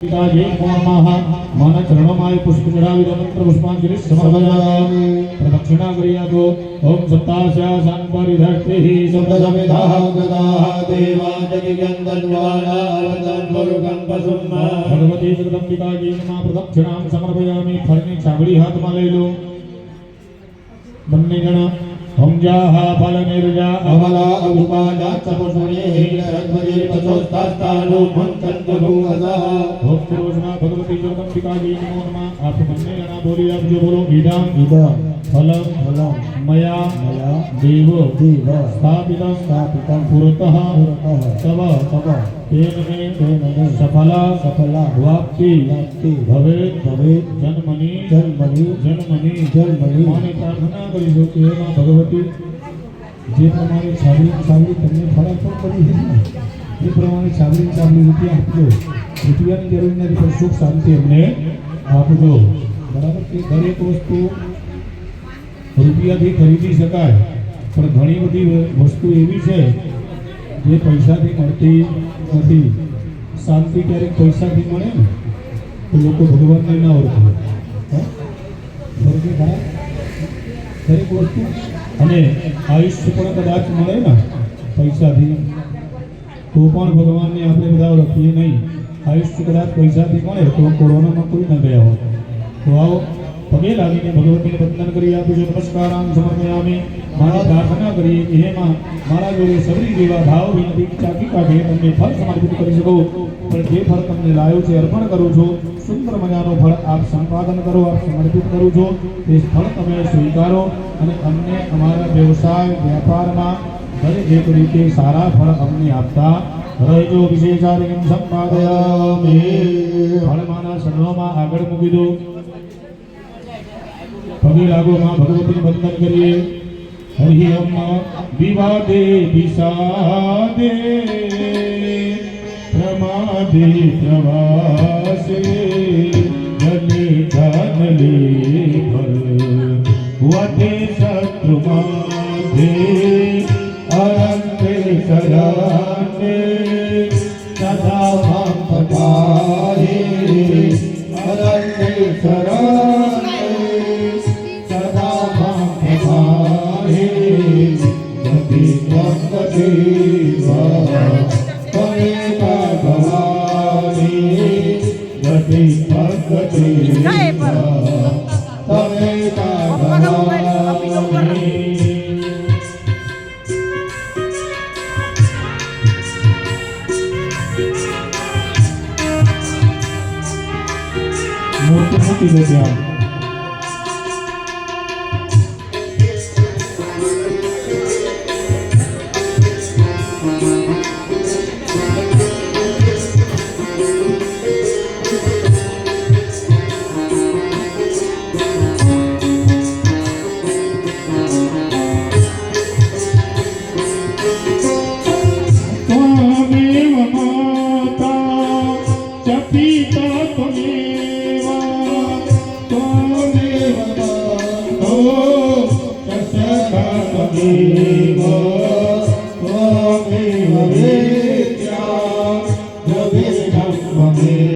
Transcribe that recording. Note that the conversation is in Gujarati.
पिताजी नमः मन चरणमाय पुष्प चढ़ावि मंत्र पुष्पांजलि समर्पयामि प्रदक्षिणा करियातो ओम सप्तास्या संपरिधष्टिः सप्तसमिधाः गताः देवा जगिगन्धन्वाना अवतन् मुरुगं भगवती जगदम्बिकाजी नमः प्रदक्षिणां समर्पयामि फलनी छाबड़ी हाथ में ले लो बन्ने जना हम जाहा फल निर्जा अमला अभुपाजा चपुष्मणे हिरद्वजे पचोस्तास्तानु मंत्रंतु अजा ओम पुरुषना भगवती जगदम्बिकाजी नमो नमः आप बन्ने जना बोली आप जो बोलो इदं फलम मया देव स्थापितं पुरतः तव तेन सफला वाप्ति भवेत् जन्मनि माने प्रार्थना करीशो कि हे मां भगवती जे प्रमाणे छाबड़ी તમને ફળ અર્પણ કરી છે એ પ્રમાણે છાબડી રૂપિયા આપજો રૂપિયાની જરૂર નથી પણ સુખ શાંતિ અમને આપજો બરાબર કે દરેક વસ્તુ રૂપિયાથી ખરીદી શકાય પણ ઘણી બધી વસ્તુ એવી છે જે પૈસાથી મળતી નથી શાંતિ ક્યારેક પૈસાથી મળે ને તો લોકો ભગવાનને ના ઓળખે ઓળખે ખરા દરેક વસ્તુ અને આયુષ્ય પણ કદાચ મળે ને પૈસાથી તો પણ ભગવાનને આપણે બધા ઓળખીએ નહીં આયુષ્ય કદાચ પૈસાથી મળે તો કોરોનામાં કોઈ ન ગયા હોત તો આવો પગે લાગીને ભગવતીને વંદન કરી આપજો નમસ્કારાં સમર્પયામિ મારી પ્રાર્થના કરીએ કે હે માં મારા જોડે સબરી જેવા ભાવ વિનતી ચાકી કાઢે તમને ફળ સમર્પિત કરી શકો પણ જે ફળ તમને લાવ્યો છે અર્પણ કરું છું સુંદર મજાનો ફળ આપ સંપાદન કરો આપ સમર્પિત કરું છો તે ફળ તમે સ્વીકારો અને અમને અમારા વ્યવસાય વ્યાપારમાં દરેક રીતે સારા ફળ અમને આપતા રહેજો વિશેષાધિકમ સંપાદયામિ ફળમાંના શરણોમાં આગળ મૂકી દો पगे लागो मां भगवती वंदन करिए हरि ओम विवादे विषादे प्रमादे प्रवासे जने जानले भर वते शत्रु माधे अरंते सराने सदा हम पठाए अरंते सराने मूर्ति